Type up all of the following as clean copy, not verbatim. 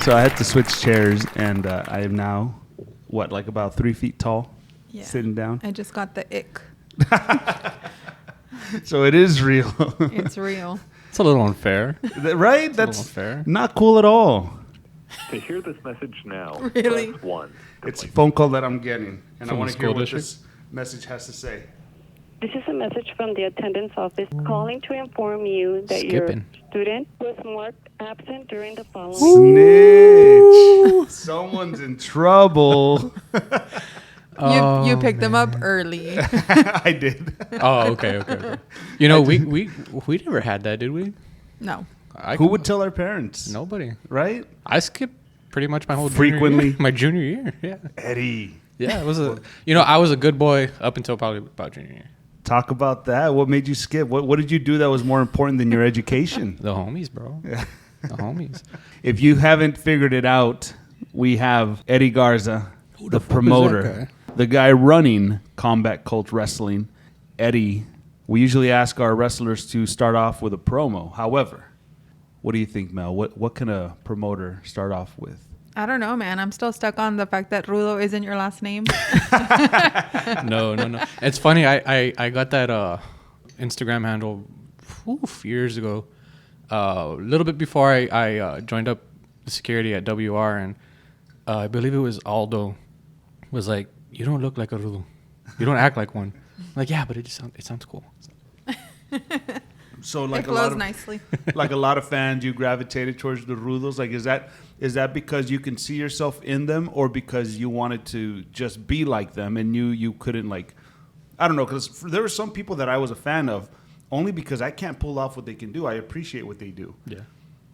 So I had to switch chairs, and I am now, like about 3 feet tall, sitting down. I just got the ick. So it is real. It's real. It's a little unfair. Right? That's unfair. Not cool at all. To hear this message now, Really? press 1. It's a phone call that I'm getting, and I From want the to hear school what district? this message has to say. This is a message from the attendance office calling to inform you that Skipping. your student was marked absent during the following. Snitch. Someone's in trouble. You picked them up early. I did. Oh, okay. You know, we never had that, did we? No. Who would tell our parents? Nobody. Right? I skipped pretty much my whole Frequently? my junior year. Yeah. Eddie. Yeah, it was I was a good boy up until probably about junior year. Talk about that. What made you skip? What did you do that was more important than your education? The homies, bro. Yeah. The homies. If you haven't figured it out, we have Eddie Garza, the promoter, the guy running Combat Cult Wrestling. Eddie, we usually ask our wrestlers to start off with a promo. However, what do you think, Mel? What can a promoter start off with? I don't know, man. I'm still stuck on the fact that Rudo isn't your last name. No. It's funny. I got that Instagram handle years ago. A little bit before I joined up the security at WR, and I believe it was Aldo was like, "You don't look like a Rudo. You don't act like one." I'm like, yeah, but it sounds cool. So like it flows nicely. Like a lot of fans, you gravitated towards the Rudos. Like, is that because you can see yourself in them, or because you wanted to just be like them and you couldn't, like, I don't know, because there were some people that I was a fan of only because I can't pull off what they can do. I appreciate what they do. Yeah.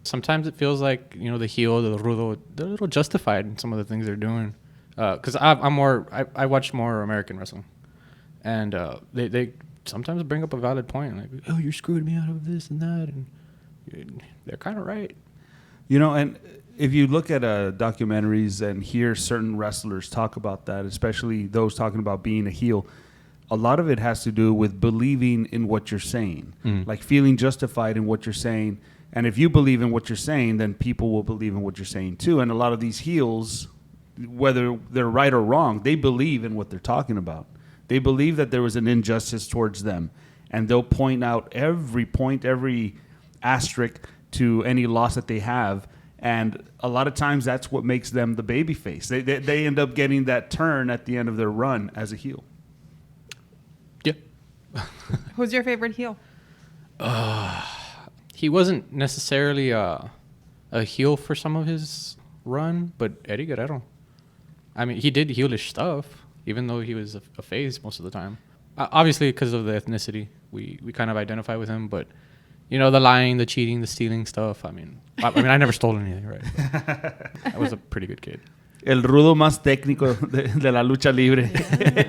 Sometimes it feels like, the heel, the Rudo, they're a little justified in some of the things they're doing. Because I watch more American wrestling, and they sometimes bring up a valid point, like, oh, you screwed me out of this and that, and they're kind of right. And if you look at documentaries and hear certain wrestlers talk about that, especially those talking about being a heel, a lot of it has to do with believing in what you're saying, like feeling justified in what you're saying. And if you believe in what you're saying, then people will believe in what you're saying too. And a lot of these heels, whether they're right or wrong, they believe in what they're talking about. They believe that there was an injustice towards them, and they'll point out every asterisk to any loss that they have. And a lot of times that's what makes them the baby face. They end up getting that turn at the end of their run as a heel. Yeah. Who's your favorite heel? He wasn't necessarily a heel for some of his run, but Eddie Guerrero. I mean, he did heelish stuff, even though he was a face most of the time. Obviously, because of the ethnicity, we kind of identify with him. But, the lying, the cheating, the stealing stuff. I mean, I never stole anything, right? I was a pretty good kid. El rudo más técnico de la lucha libre,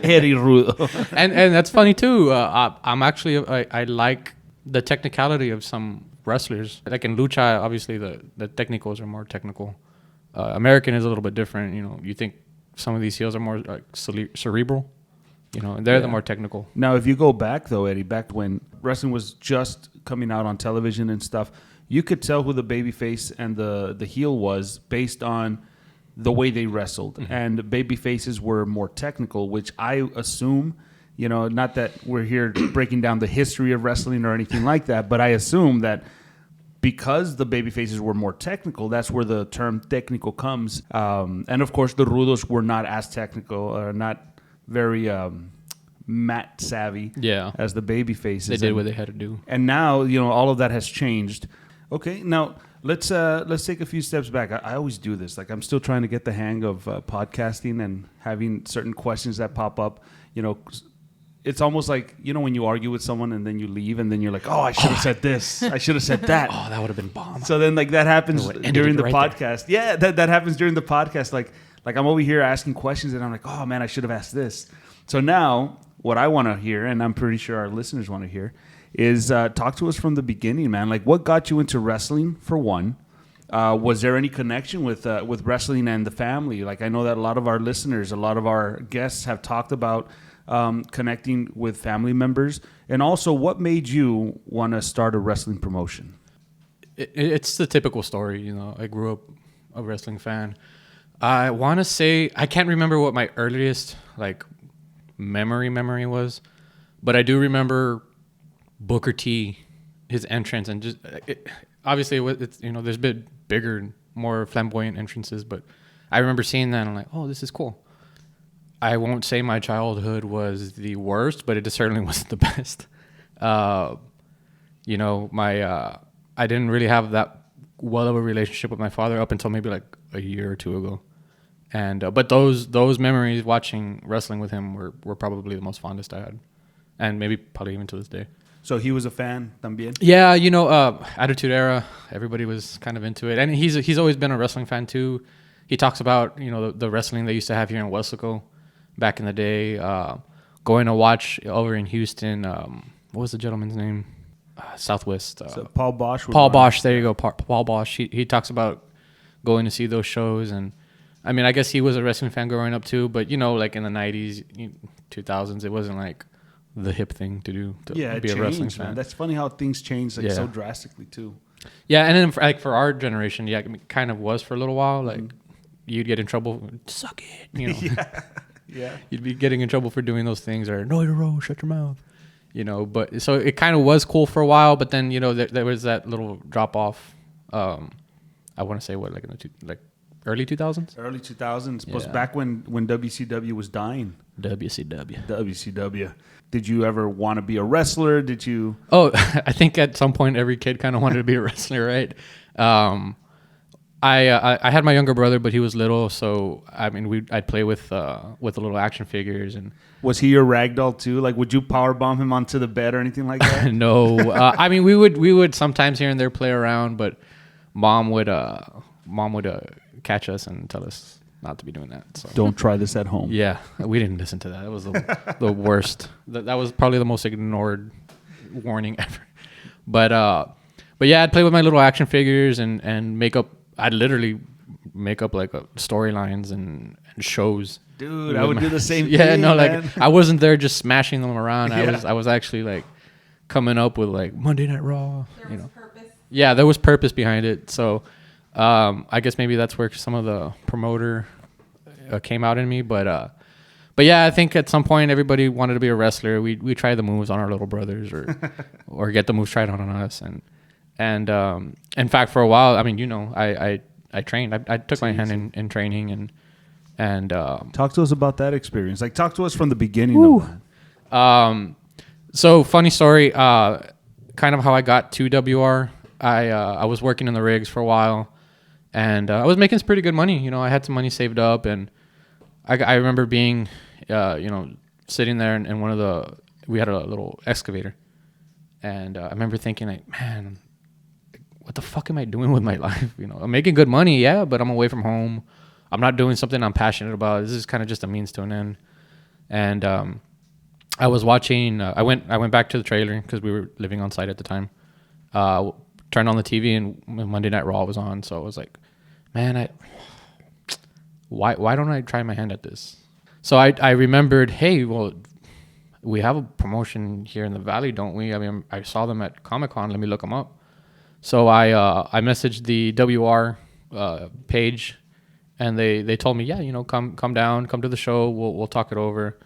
Eddie Rudo. And that's funny too. I'm actually I like the technicality of some wrestlers. Like in lucha, obviously the technicals are more technical. American is a little bit different. You think some of these heels are more like cerebral. And they're the more technical. Now, if you go back though, Eddie, back when wrestling was just coming out on television and stuff, you could tell who the babyface and the heel was based on the way they wrestled. Mm-hmm. And baby faces were more technical, which I assume, not that we're here breaking down the history of wrestling or anything like that, but I assume that because the baby faces were more technical, that's where the term technical comes. And of course, the Rudos were not as technical, or not very mat savvy as the baby faces. They did what they had to do. And now, all of that has changed. Okay, now let's take a few steps back. I always do this. Like, I'm still trying to get the hang of podcasting and having certain questions that pop up. It's almost like, when you argue with someone and then you leave and then you're like, oh, I should have said this. I should have said that. Oh, that would have been bomb. So then, like, that happens during the podcast. Yeah, that happens during the podcast. Like I'm over here asking questions and I'm like, oh, man, I should have asked this. So now what I want to hear, and I'm pretty sure our listeners want to hear, is talk to us from the beginning, man. Like, what got you into wrestling, for one? Was there any connection with wrestling and the family? Like, I know that a lot of our listeners, a lot of our guests have talked about connecting with family members. And also, what made you want to start a wrestling promotion? It's the typical story. I grew up a wrestling fan. I want to say I can't remember what my earliest like memory was, but I do remember Booker T, his entrance, and just obviously it's there's a bit bigger, more flamboyant entrances, but I remember seeing that and I'm like, oh, this is cool. I won't say my childhood was the worst, but it certainly wasn't the best. I didn't really have that well of a relationship with my father up until maybe like a year or two ago. And but those memories watching wrestling with him were probably the most fondest I had, and maybe probably even to this day. So he was a fan también? Yeah, Attitude Era, everybody was kind of into it, and he's always been a wrestling fan too. He talks about the wrestling they used to have here in Weslaco back in the day. Going to watch over in Houston. What was the gentleman's name? Southwest. So Paul Bosch. Paul Bosch. There you go. Paul Bosch. He talks about going to see those shows, and I mean, I guess he was a wrestling fan growing up too. But like in the 90s, 2000s, it wasn't like the hip thing to do to be a wrestling fan. Man. That's funny how things change so drastically too. Yeah, and then for our generation, it kind of was for a little while. Like you'd get in trouble, suck it, Yeah. You'd be getting in trouble for doing those things, or no, you're wrong, shut your mouth. But so it kind of was cool for a while, but then there was that little drop off. I want to say what, like in the early 2000s. Early 2000s, was Yeah. back when WCW was dying. WCW. Did you ever want to be a wrestler? Did you? Oh, I think at some point every kid kind of wanted to be a wrestler, right? I had my younger brother, but he was little, so I mean I'd play with the little action figures. And Was he your ragdoll too? Like, would you power bomb him onto the bed or anything like that? No, I mean we would sometimes here and there play around, but mom would catch us and tell us not to be doing that. So Don't try this at home. yeah, we didn't listen to that. It was the worst. That was probably the most ignored warning ever. But yeah, I'd play with my little action figures and make up. I'd literally make up like storylines and shows. Dude, I would do the same thing. Yeah, no, like man. I wasn't there just smashing them around. Yeah. I was actually like coming up with like Monday Night Raw. There was purpose. Yeah, there was purpose behind it. So I guess maybe that's where some of the promoter came out in me. But yeah, I think at some point everybody wanted to be a wrestler. We tried the moves on our little brothers or get the moves tried on us. And in fact, for a while, I mean, I trained. I took my hand in training and Talk to us about that experience. Like, talk to us from the beginning of that. So funny story, kind of how I got to WR. I was working in the rigs for a while, and I was making some pretty good money. I had some money saved up, and I remember being, sitting there in we had a little excavator, and I remember thinking like, man, what the fuck am I doing with my life? I'm making good money, yeah, but I'm away from home. I'm not doing something I'm passionate about. This is kind of just a means to an end. And I was watching. I went back to the trailer because we were living on site at the time. Turned on the TV and Monday Night Raw was on. So I was like, man, why don't I try my hand at this? So I remembered, hey, well, we have a promotion here in the Valley, don't we? I mean, I saw them at Comic-Con. Let me look them up. So I messaged the WR page, and they told me, yeah, come down, come to the show. We'll talk it over.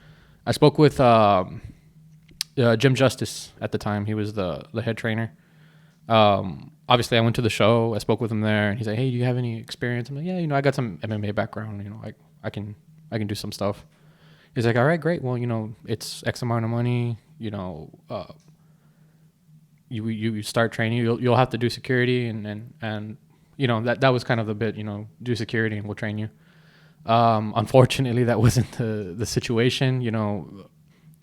I spoke with Jim Justice at the time. He was the head trainer. Obviously, I went to the show. I spoke with him there, and he's like, hey, do you have any experience? I'm like, yeah, I got some MMA background. I can do some stuff. He's like, all right, great. Well, it's X amount of money. You start training. You'll have to do security, and that was kind of the bit. Do security, and we'll train you. Unfortunately, that wasn't the situation.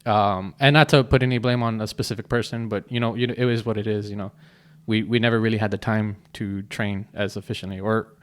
And not to put any blame on a specific person, but it is what it is. We never really had the time to train as efficiently or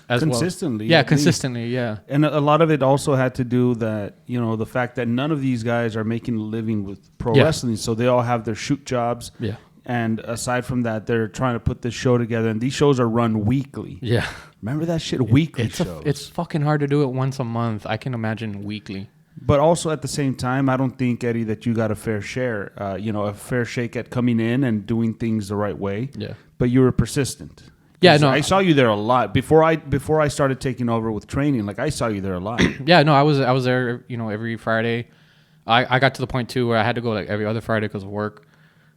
as consistently. Well. Yeah, at consistently. least. Yeah. And a lot of it also had to do that, the fact that none of these guys are making a living with pro wrestling, so they all have their shoot jobs. Yeah. And aside from that, they're trying to put this show together, and these shows are run weekly. Yeah. Remember that shit? Weekly shows. It's fucking hard to do it once a month. I can imagine weekly. But also at the same time, I don't think, Eddie, that you got a fair share. A fair shake at coming in and doing things the right way. Yeah. But you were persistent. Yeah, 'Cause no, I saw you there a lot before I started taking over with training. Like I saw you there a lot. yeah, no, I was there, every Friday. I got to the point too where I had to go like every other Friday because of work.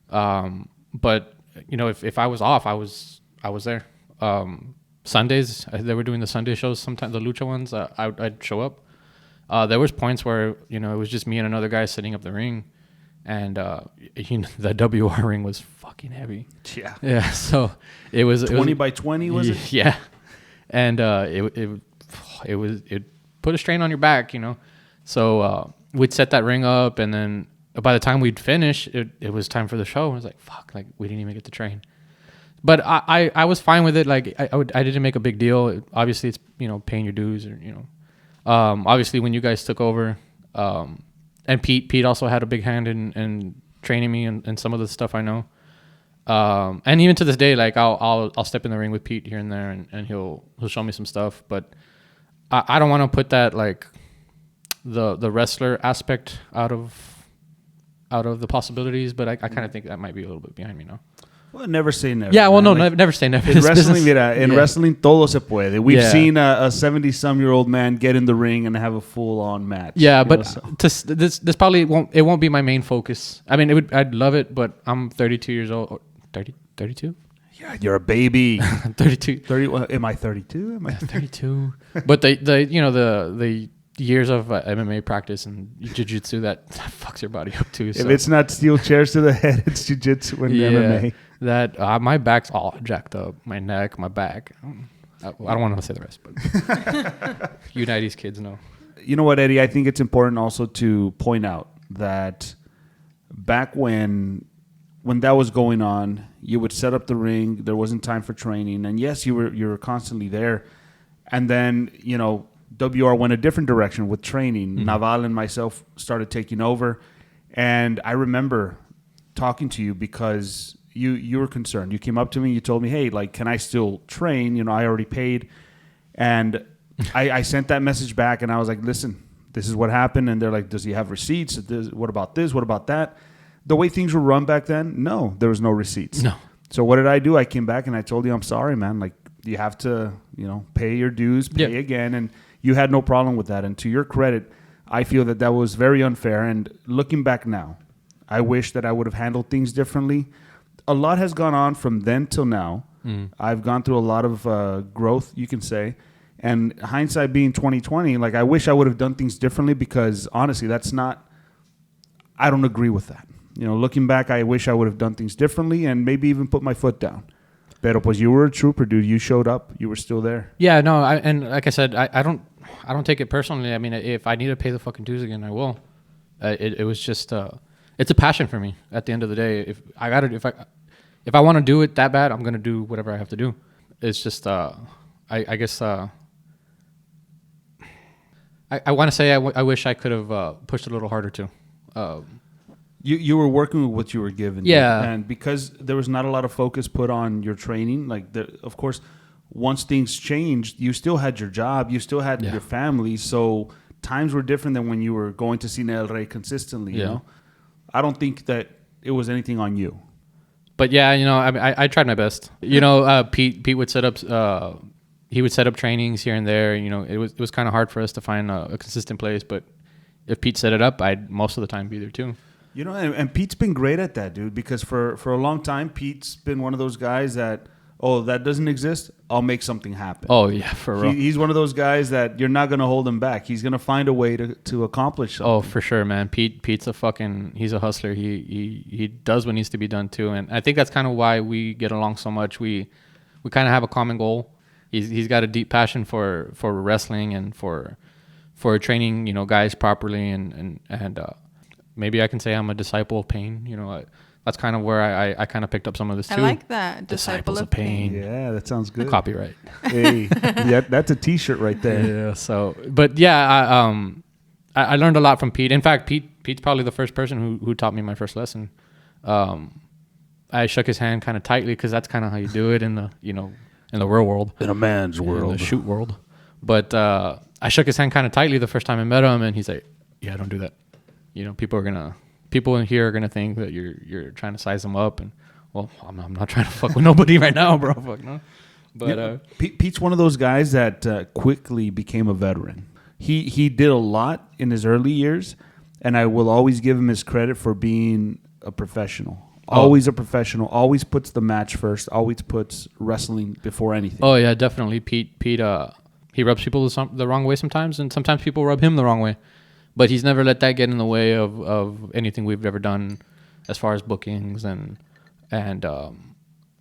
But if I was off, I was there. Sundays they were doing the Sunday shows. Sometimes the lucha ones, I'd show up. There was points where it was just me and another guy setting up the ring, and the WR ring was fucking heavy. Yeah. Yeah, so it was 20 by 20 was it? Yeah, and it put a strain on your back, So we'd set that ring up, and then by the time we'd finish, it was time for the show. I was like, fuck, like we didn't even get to train. But I was fine with it. Like I didn't make a big deal. Obviously, it's paying your dues, or obviously when you guys took over, and Pete also had a big hand in training me and some of the stuff I know. And even to this day, like I'll step in the ring with Pete here and there, and he'll show me some stuff. But I don't want to put that like the wrestler aspect out of the possibilities. But I kind of think that might be a little bit behind me now. Well, never say never. Yeah, well, man. no, never say never. In It's wrestling, business. mira, in Yeah. wrestling, todo se puede. We've Yeah. seen a 70-some-year-old man get in the ring and have a full-on match. Yeah, you but know, so. this probably won't be my main focus. I mean, I'd love it, but I'm 32 years old. Or 32? Yeah, you're a baby. I'm 32. 30. Well, am I 32? Am I 32. But the years of MMA practice and jiu-jitsu that fucks your body up too. If So. it's not steel chairs to the head, it's jiu-jitsu and MMA. That my back's all jacked up. My neck, my back. I don't want to say the rest, but you 90s kids know. You know what, Eddie? I think it's important also to point out that back when that was going on, you would set up the ring. There wasn't time for training, and yes, you were constantly there. And then WR went a different direction with training. Mm-hmm. Naval and myself started taking over, and I remember talking to you because you were concerned. You came up to me, you told me, "Hey, like, can I still train? I already paid." And I sent that message back, and I was like, "Listen, this is what happened." And they're like, "Does he have receipts? What about this? What about that?" The way things were run back then, no, there was no receipts. No. So what did I do? I came back and I told you, "I'm sorry, man. Like, you have to, pay your dues, pay again." And you had no problem with that. And to your credit, I feel that was very unfair. And looking back now, I wish that I would have handled things differently. A lot has gone on from then till now. I've gone through a lot of growth, you can say. And hindsight being 2020, like I wish I would have done things differently because honestly, I don't agree with that. Looking back, I wish I would have done things differently and maybe even put my foot down. Pero pues you were a trooper, dude. You showed up. You were still there. Yeah, no, and like I said, I don't take it personally. I mean, if I need to pay the fucking dues again, I will. It was just it's a passion for me. At the end of the day, if I want to do it that bad, I'm gonna do whatever I have to do. It's just I guess I want to say I wish I could have pushed a little harder too. You were working with what you were given. Yeah. Dude. And because there was not a lot of focus put on your training, of course, once things changed, you still had your job, you still had your family, so times were different than when you were going to Cine El Rey consistently, you know? I don't think that it was anything on you. But yeah, I tried my best. Pete would set up he would set up trainings here and there. It was kind of hard for us to find a consistent place, but if Pete set it up, I'd most of the time be there too. And Pete's been great at that, dude, because for a long time, Pete's been one of those guys that, that doesn't exist, I'll make something happen. Oh, yeah, for real. He's one of those guys that you're not going to hold him back. He's going to find a way to accomplish something. Oh, for sure, man. Pete's he's a hustler. He does what needs to be done, too. And I think that's kind of why we get along so much. We kind of have a common goal. He's got a deep passion for wrestling and for training, guys properly. And maybe I can say I'm a disciple of Paine. That's kind of where I kind of picked up some of this too. I like that. Disciple of Paine. Yeah, that sounds good. Copyright. Hey, yeah, that's a T-shirt right there. Yeah. So, but yeah, I learned a lot from Pete. In fact, Pete's probably the first person who taught me my first lesson. I shook his hand kind of tightly because that's kind of how you do it in the in the real world, in a man's world, in the shoot world. But I shook his hand kind of tightly the first time I met him, and he's like, "Yeah, don't do that. People in here are gonna think that you're trying to size them up, and well, I'm not trying to fuck with nobody right now, bro. Fuck no." But Pete's one of those guys that quickly became a veteran. He did a lot in his early years, and I will always give him his credit for being a professional. Always a professional. Always puts the match first. Always puts wrestling before anything. oh yeah, definitely. Pete, he rubs people the wrong way sometimes, and sometimes people rub him the wrong way. But he's never let that get in the way of anything we've ever done, as far as bookings and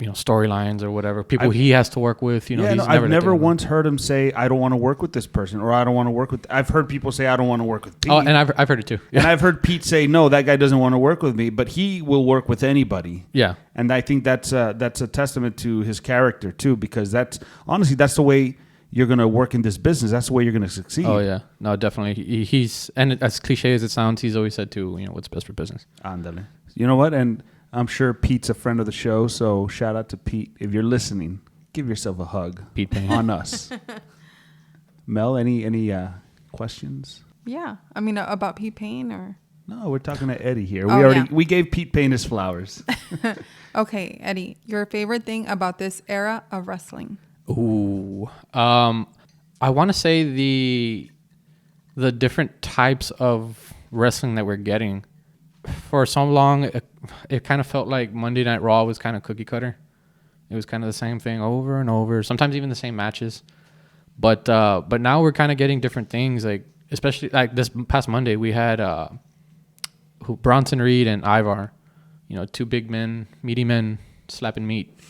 storylines or whatever. People he has to work with. I've never once heard him say, "I don't want to work with this person," or "I don't want to work with." I've heard people say, "I don't want to work with Pete." Oh, and I've heard it too. Yeah. And I've heard Pete say, "No, that guy doesn't want to work with me," but he will work with anybody. Yeah. And I think that's a testament to his character too, because that's the way you're going to work in this business. That's the way you're going to succeed. Oh yeah, no, definitely. He's, and as cliche as it sounds, he's always said to what's best for business. Ándale. You know what? And I'm sure Pete's a friend of the show, so shout out to Pete. If you're listening, give yourself a hug. Pete Paine. On us. Mel, any questions? Yeah. I mean, about Pete Paine or? No, we're talking to Eddie here. Oh, We gave Pete Paine his flowers. Okay, Eddie, your favorite thing about this era of wrestling? Ooh, I want to say the different types of wrestling that we're getting. For so long, it kind of felt like Monday Night Raw was kind of cookie cutter. It was kind of the same thing over and over. Sometimes even the same matches. But now we're kind of getting different things. Like especially like this past Monday, we had Bronson Reed and Ivar. Two big men, meaty men, slapping meat.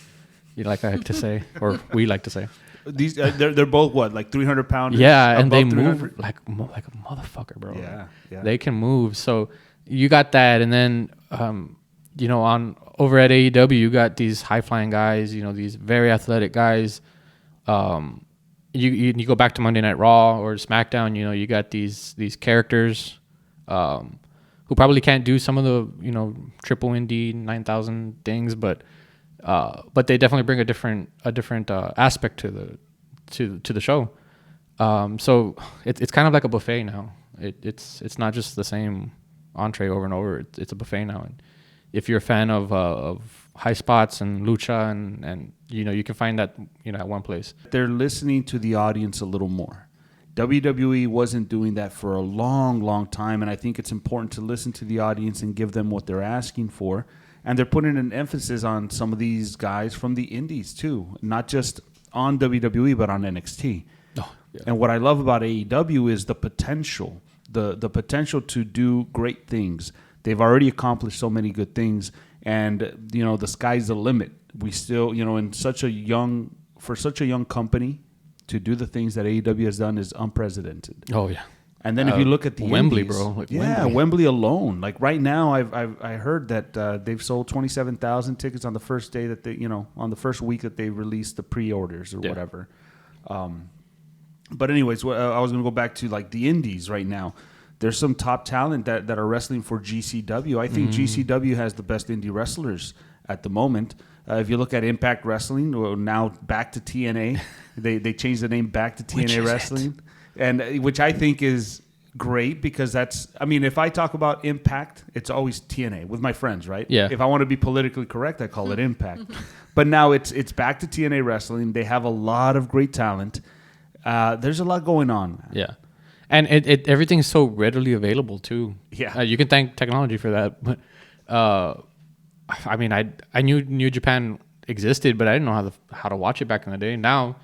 Like I like to say, or we like to say. These they're both what, like 300 pounders? Yeah, and they Above 300? move like a motherfucker, bro. Yeah. They can move. So you got that, and then on over at AEW, you got these high flying guys. These very athletic guys. You go back to Monday Night Raw or SmackDown. You got these characters who probably can't do some of the triple Indy 9,000 things, but they definitely bring a different aspect to the show. So it's kind of like a buffet now. It's not just the same entree over and over. It's a buffet now. And if you're a fan of high spots and lucha and you can find that at one place. They're listening to the audience a little more. WWE wasn't doing that for a long, long time, and I think it's important to listen to the audience and give them what they're asking for. And they're putting an emphasis on some of these guys from the indies too, not just on WWE but on NXT. Oh, yeah. And what I love about AEW is the potential, the potential to do great things. They've already accomplished so many good things, and the sky's the limit. We still, for such a young company to do the things that AEW has done is unprecedented. Oh yeah. And then if you look at the Wembley, indies, bro. Like Wembley alone. Like right now, I heard that they've sold 27,000 tickets on the first day that they, on the first week that they released the pre-orders or whatever. But anyways, I was going to go back to like the indies right now. There's some top talent that are wrestling for GCW. I think GCW has the best indie wrestlers at the moment. If you look at Impact Wrestling, now back to TNA, they changed the name back to TNA Wrestling, and which I think is great because if I talk about Impact, it's always TNA with my friends, right? Yeah. If I want to be politically correct, I call it Impact. But now it's back to TNA Wrestling. They have a lot of great talent. There's a lot going on. Yeah. And everything's so readily available too. Yeah. You can thank technology for that. But I knew New Japan existed, but I didn't know how to watch it back in the day. Now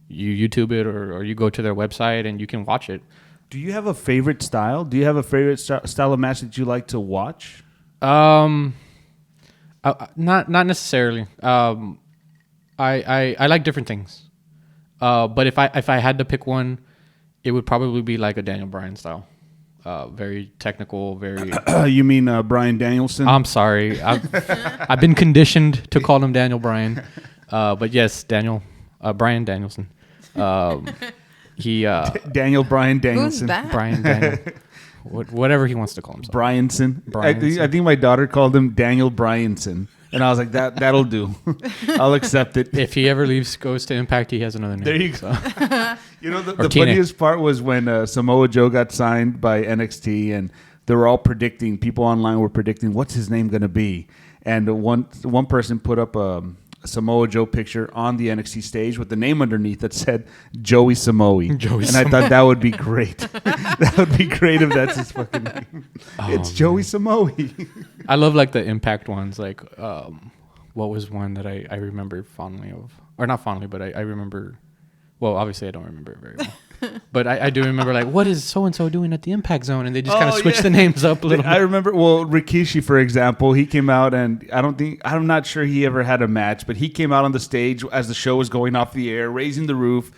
you YouTube it or you go to their website and you can watch it. Do you have a favorite style? Do you have a favorite style of match that you like to watch? Not necessarily. I like different things. But if I had to pick one, it would probably be like a Daniel Bryan style. Very technical, very... You mean Bryan Danielson? I'm sorry. I've been conditioned to call him Daniel Bryan. But yes, Bryan Danielson. Daniel Bryan Danielson. Who's that? Bryan Daniel. Whatever he wants to call himself. Bryanson. Bryanson. I think my daughter called him Daniel Bryanson. And I was like, that'll do. I'll accept it. If he ever goes to Impact, he has another name. There you go. So. The funniest part was when Samoa Joe got signed by NXT, and they were all predicting. People online were predicting what's his name going to be, and one person put up a Samoa Joe picture on the NXT stage with the name underneath that said Joey Samoa. Joey and I thought that would be great. That would be great if that's his fucking name. It's Joey Samoa. I love like the Impact ones. Like, what was one that I remember fondly of, or not fondly, but I remember. Well, obviously I don't remember it very well, but I do remember like, what is so and so doing at the Impact Zone, and they just kind of switch the names up a little. I remember. Well, Rikishi, for example, he came out, and I'm not sure he ever had a match, but he came out on the stage as the show was going off the air, raising the roof.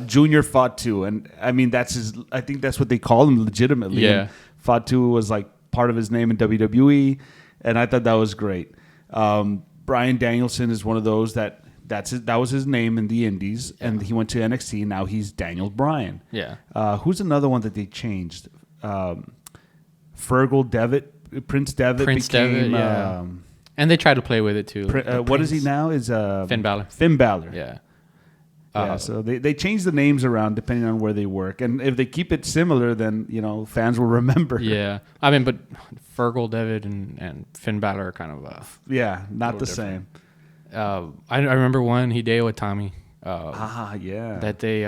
Junior Fatu, and I mean that's his. I think that's what they call him legitimately. Yeah, and Fatu was like part of his name in WWE, and I thought that was great. Bryan Danielson is one of those that was his name in the Indies, and he went to NXT. And now he's Daniel Bryan. Yeah. Who's another one that they changed? Fergal Devitt, Prince Devitt became. Devitt, yeah. And they try to play with it too. What is he now? Is Finn Balor. Finn Balor. Yeah. Yeah, so they change the names around depending on where they work, and if they keep it similar, then fans will remember. Yeah, I mean, but Fergal Devitt and Finn Balor are kind of not the different. same. I remember one Hideo Itami. Yeah. That they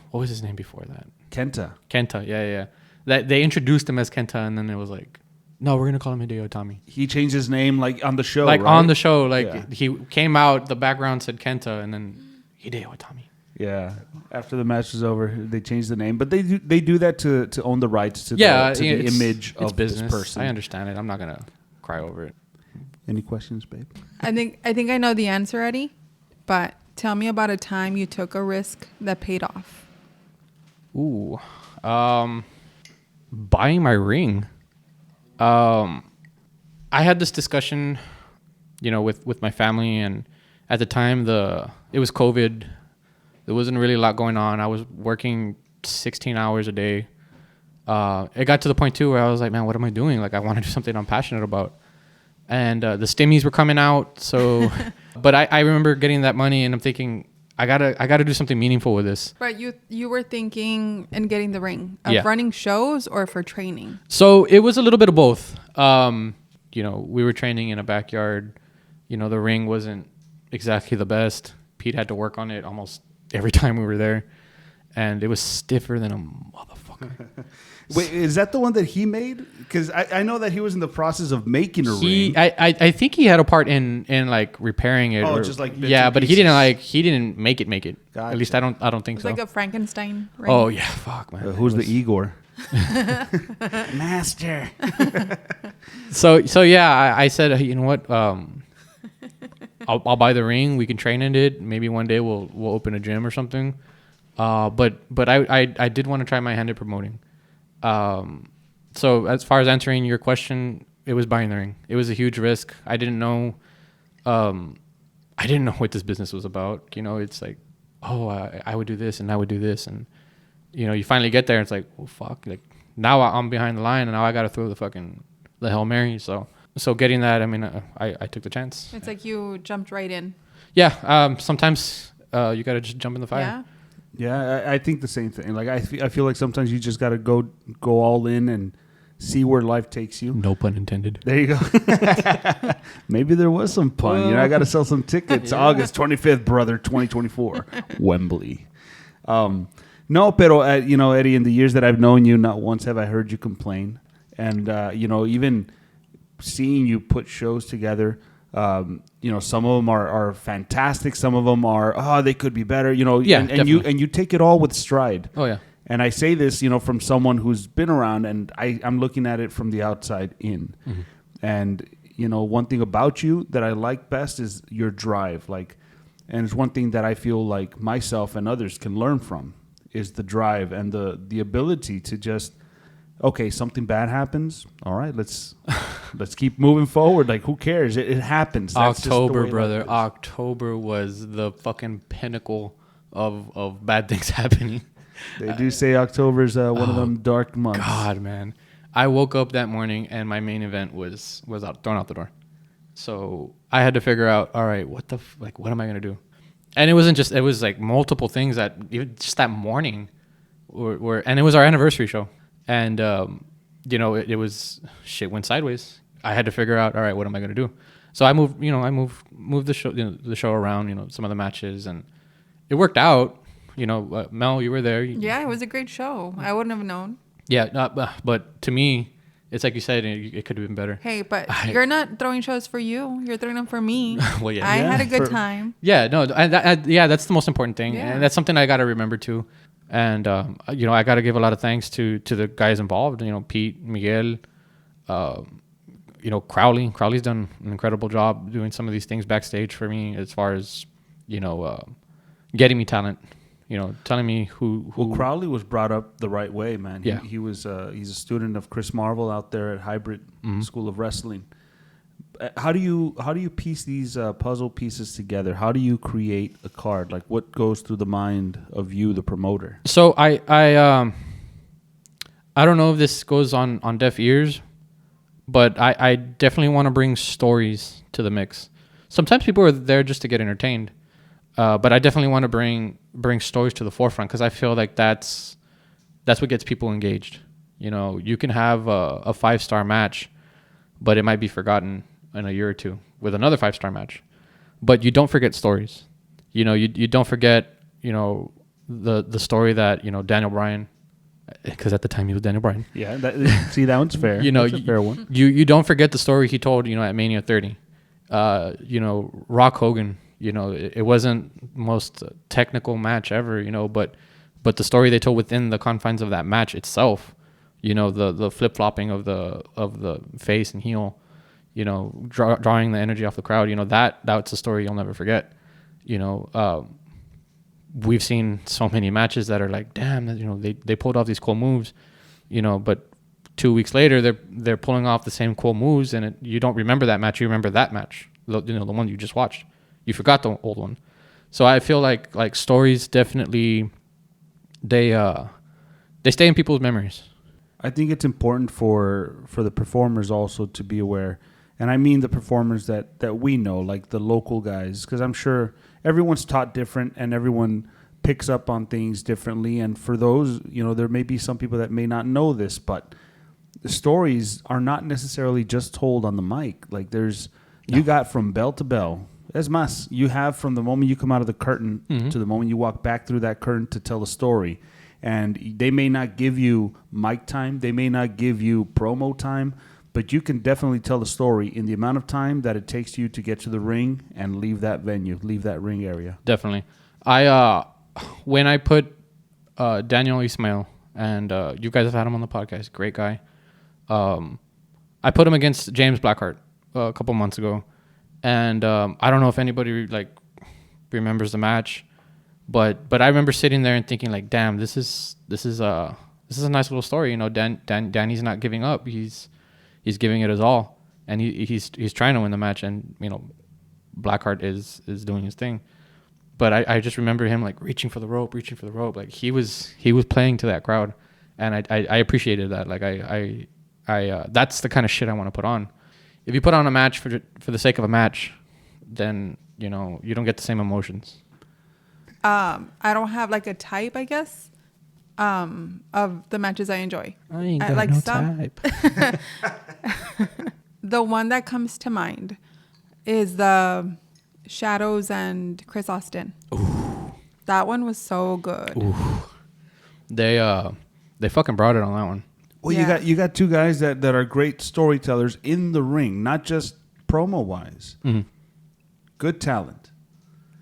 what was his name before that? Kenta. Yeah. That they introduced him as Kenta, and then it was like, no, we're gonna call him Hideo Itami. He changed his name like on the show. Like right? on the show, he came out. The background said Kenta, and then Hideo Itami. Yeah. After the match was over, they changed the name, but they do that to own the rights to the image of business. this person. I understand it. I'm not gonna cry over it. Any questions, babe? I think I know the answer, Eddie, but tell me about a time you took a risk that paid off. Ooh, buying my ring. I had this discussion, with my family, and at the time it was COVID. There wasn't really a lot going on. I was working 16 hours a day. It got to the point too where I was like, man, what am I doing? Like, I want to do something I'm passionate about. And the stimmies were coming out. So, but I remember getting that money, and I'm thinking, I gotta do something meaningful with this. But you were thinking and getting the ring of running shows or for training? So it was a little bit of both. We were training in a backyard. The ring wasn't exactly the best. Pete had to work on it almost every time we were there, and it was stiffer than a motherfucker. Wait, is that the one that he made? Because I know that he was in the process of making a ring. I think he had a part in like repairing it. Oh, just like bits yeah, and but pieces. he didn't make it. Gotcha. At least I don't think It's so. like a Frankenstein ring. Oh yeah, fuck man. Who's the Igor? Master. So yeah, I said, you know what? I'll buy the ring. We can train in it. Maybe one day we'll open a gym or something. But I did want to try my hand at promoting. So as far as answering your question, it was buying the ring. It was a huge risk. I didn't know what this business was about. It's like, I would do this and I would do this, and you finally get there and it's like, oh fuck, like now I'm behind the line and now I got to throw the Hail Mary. So getting that, I mean, I took the chance. It's like you jumped right in. Yeah. Sometimes you got to just jump in the fire. Yeah. Yeah, I think the same thing. Like I feel like sometimes you just got to go all in and see where life takes you. No pun intended. There you go. Maybe there was some pun. I got to sell some tickets. Yeah. August 25th, brother, 2024, Wembley. No, pero Eddie, in the years that I've known you, not once have I heard you complain. And even seeing you put shows together. Some of them are fantastic. Some of them are, they could be better. Yeah, and you take it all with stride. Oh yeah. And I say this, from someone who's been around, and I'm looking at it from the outside in. Mm-hmm. And one thing about you that I like best is your drive. And it's one thing that I feel like myself and others can learn from is the drive and the ability to just. Okay, something bad happens. All right, let's keep moving forward. Like, who cares? It happens. That's October, brother. October was the fucking pinnacle of bad things happening. They do say October's one of them dark months. God, man. I woke up that morning and my main event was thrown out the door. So I had to figure out, all right, what am I gonna do? And it was like multiple things that even just that morning were, and it was our anniversary show. And, it was shit went sideways. I had to figure out, all right, what am I going to do? So I moved the show around, some of the matches, and it worked out. Mel, you were there. Yeah, it was a great show. I wouldn't have known. Yeah, but to me, it's like you said, it could have been better. Hey, but you're not throwing shows for you. You're throwing them for me. Well, yeah. I Yeah, had a good for- time. Yeah, no, that's the most important thing, Yeah. and that's something I got to remember too. And I got to give a lot of thanks to the guys involved. Pete, Miguel, Crowley. Crowley's done an incredible job doing some of these things backstage for me, as far as getting me talent. Telling me who. Well, Crowley was brought up the right way, man. Yeah. He was. He's a student of Chris Marvel out there at Hybrid School of Wrestling. How do you piece these puzzle pieces together? How do you create a card? Like, what goes through the mind of you, the promoter? So I don't know if this goes on deaf ears, but I definitely want to bring stories to the mix. Sometimes people are there just to get entertained, but I definitely want to bring stories to the forefront, because I feel like that's what gets people engaged. You can have a 5-star match, but it might be forgotten in a year or two with another 5-star match. But you don't forget stories. You don't forget the story that Daniel Bryan, because at the time he was Daniel Bryan. Yeah, see, that one's fair. That's a fair one. You don't forget the story he told at Mania 30. Rock Hogan. It wasn't the most technical match ever. But the story they told within the confines of that match itself. The flip flopping of the face and heel. Drawing the energy off the crowd. That's a story you'll never forget. We've seen so many matches that are like, damn, they pulled off these cool moves, but 2 weeks later they're pulling off the same cool moves, and you don't remember that match. You remember that match, the one you just watched. You forgot the old one. So I feel like stories definitely they stay in people's memories. I think it's important for the performers also to be aware, and I mean the performers that we know, like the local guys, because I'm sure everyone's taught different and everyone picks up on things differently. And for those, there may be some people that may not know this, but the stories are not necessarily just told on the mic. Like you got from bell to bell. Es más, you have from the moment you come out of the curtain to the moment you walk back through that curtain to tell a story. And they may not give you mic time. They may not give you promo time. But you can definitely tell the story in the amount of time that it takes you to get to the ring and leave that venue, leave that ring area. Definitely. When I put Daniel Ismail, and you guys have had him on the podcast, great guy. I put him against James Blackheart a couple months ago, and I don't know if anybody remembers the match, but I remember sitting there and thinking like, damn, this is a nice little story. Danny's not giving up. He's giving it his all, and he's trying to win the match, and Blackheart is doing his thing. But I just remember him like reaching for the rope, like he was playing to that crowd, and I appreciated that. Like I that's the kind of shit I want to put on. If you put on a match for the sake of a match, then you don't get the same emotions. I don't have like a type, I guess, of the matches I enjoy. I ain't got like no type. The one that comes to mind is the Shadows and Chris Austin. Ooh. That one was so good. Ooh. They fucking brought it on that one. Well, Yeah. you got two guys that are great storytellers in the ring, not just promo wise. Mm-hmm. Good talent.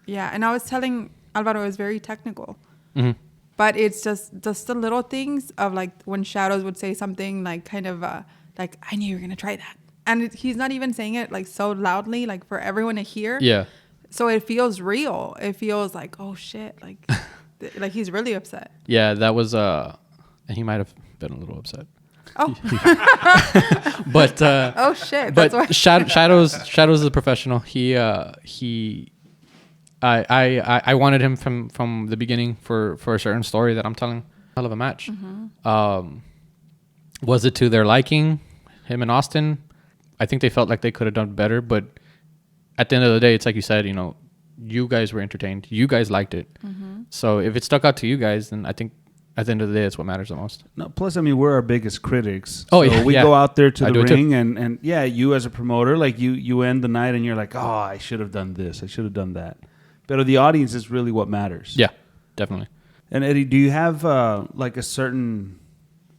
Yeah, and I was telling Alvaro, it was very technical. Mm-hmm. But it's just the little things of like when Shadows would say something like kind of like, I knew you were going to try that. And he's not even saying it like so loudly, like for everyone to hear. Yeah. So it feels real. It feels like, oh shit, like like he's really upset. Yeah, that was and he might have been a little upset. Oh. But Oh shit. but That's why. Shadows is a professional. I wanted him from the beginning for a certain story that I'm telling. Hell of a match. Mm-hmm. Was it to their liking, him and Austin? I think they felt like they could have done better, but at the end of the day, it's like you said, you guys were entertained. You guys liked it. Mm-hmm. So if it stuck out to you guys, then I think at the end of the day, it's what matters the most. No, plus, I mean, we're our biggest critics. Oh, so yeah, we yeah. go out there to I the do it too. ring, and yeah, you as a promoter, like you end the night and you're like, oh, I should have done this, I should have done that. But the audience is really what matters. Yeah, definitely. And Eddie, do you have like a certain?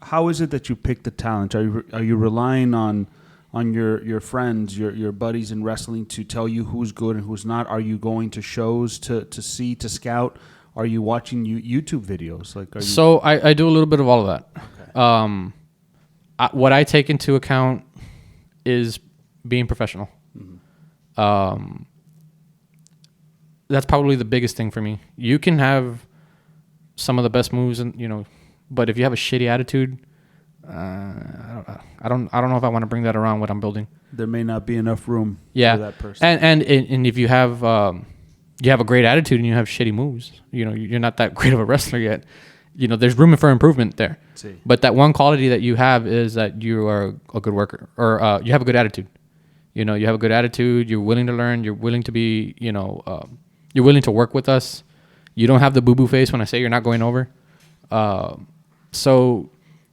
How is it that you pick the talent? Are you relying on your friends, your buddies in wrestling to tell you who's good and who's not? Are you going to shows to see, to scout? Are you watching YouTube videos? Like, are you? So I do a little bit of all of that. Okay. What I take into account is being professional. Mm-hmm. That's probably the biggest thing for me. You can have some of the best moves, and but if you have a shitty attitude, I don't know if I want to bring that around what I'm building. There may not be enough room for that person. And if you have a great attitude and you have shitty moves, you're not that great of a wrestler yet. There's room for improvement there. See. But that one quality that you have is that you are a good worker, or you have a good attitude. You have a good attitude. You're willing to learn. You're willing to be, you're willing to work with us. You don't have the boo-boo face when I say you're not going over. So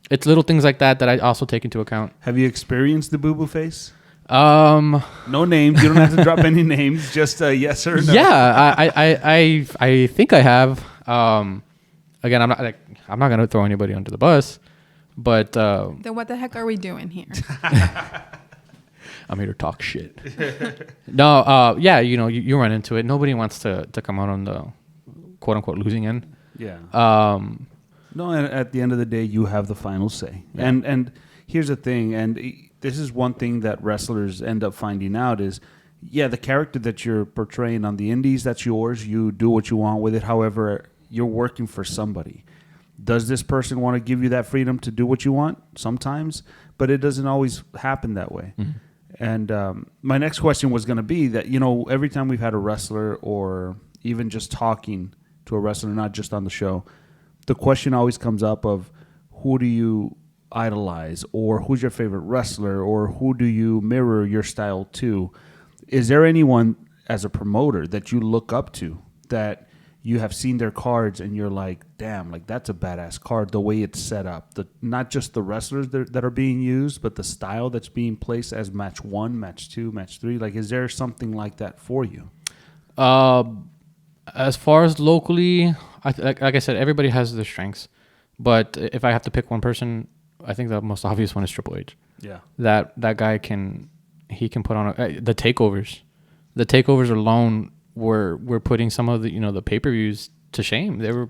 it's little things like that I also take into account. Have you experienced the boo-boo face? No names. You don't have to drop any names. Just a yes or no. Yeah, I think I have. Again, I'm not gonna throw anybody under the bus, but Then what the heck are we doing here? I'm here to talk shit. No, yeah, you run into it. Nobody wants to come out on the quote unquote losing end. Yeah. No, and at the end of the day, you have the final say. Yeah. And here's the thing, and this is one thing that wrestlers end up finding out is, yeah, the character that you're portraying on the indies, that's yours. You do what you want with it. However, you're working for somebody. Does this person want to give you that freedom to do what you want? Sometimes, but it doesn't always happen that way. Mm-hmm. And my next question was going to be that, every time we've had a wrestler or even just talking to a wrestler, not just on the show, the question always comes up of who do you idolize, or who's your favorite wrestler, or who do you mirror your style to? Is there anyone as a promoter that you look up to, that you have seen their cards and you're like, damn, like that's a badass card, the way it's set up, not just the wrestlers that are being used, but the style that's being placed as match 1, match 2, match 3? Like, is there something like that for you? As far as locally, like I said, everybody has their strengths. But if I have to pick one person, I think the most obvious one is Triple H. Yeah, that guy can put on the takeovers. The takeovers alone were putting some of the the pay-per-views to shame. They were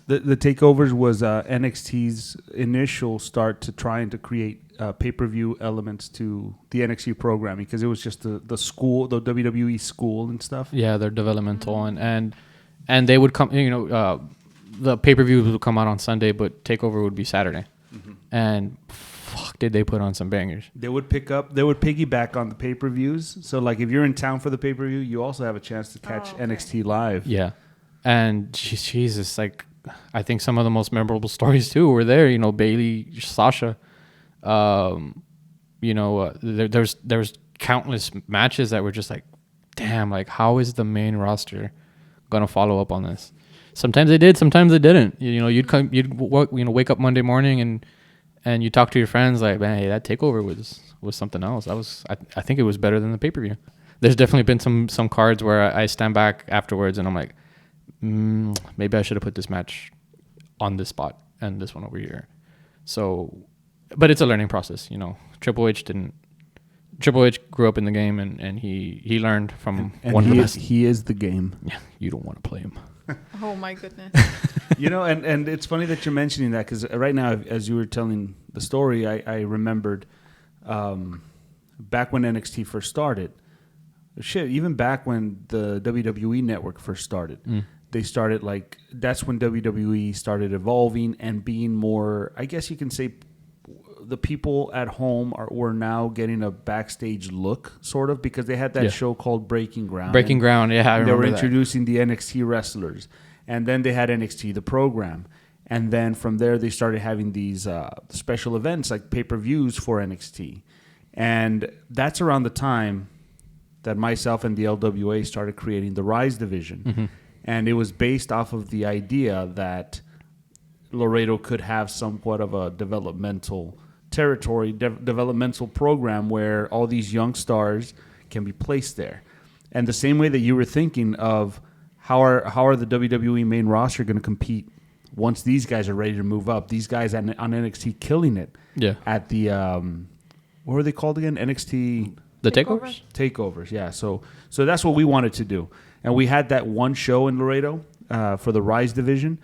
the takeovers was NXT's initial start to trying to create pay-per-view elements to the NXT programming, because it was just the school, the WWE school and stuff. Yeah, they're developmental and they would come. The pay-per-views would come out on Sunday, but takeover would be Saturday. Mm-hmm. And fuck, did they put on some bangers? They would piggyback on the pay-per-views. So like if you're in town for the pay-per-view, you also have a chance to catch NXT live. Yeah. And Jesus, like I think some of the most memorable stories too were there. Bailey, Sasha. There's countless matches that were just like, damn, like how is the main roster gonna follow up on this? Sometimes they did, sometimes they didn't. You'd wake up Monday morning and you talk to your friends like, man, hey, that takeover was something else. I think it was better than the pay-per-view. There's definitely been some cards where I stand back afterwards and I'm like, maybe I should have put this match on this spot and this one over here. So, but it's a learning process. Triple H grew up in the game and he learned from one of the best. He is the game. Yeah, you don't want to play him. Oh my goodness. And it's funny that you're mentioning that, because right now, as you were telling the story, I remembered back when NXT first started. Shit, even back when the WWE network first started, they started that's when WWE started evolving and being more, I guess you can say, the people at home were now getting a backstage look, sort of, because they had that show called Breaking Ground. Breaking Ground, yeah, I remember they were that. introducing the NXT wrestlers, and then they had NXT the program, and then from there they started having these special events like pay-per-views for NXT, and that's around the time that myself and the LWA started creating the Rise division, and it was based off of the idea that Laredo could have somewhat of a developmental territory, developmental program where all these young stars can be placed there. And the same way that you were thinking of how are the WWE main roster going to compete once these guys are ready to move up? These guys on NXT killing it. Yeah. At the what were they called again? NXT The Takeovers? takeovers. Yeah. So that's what we wanted to do, and we had that one show in Laredo for the Rise division.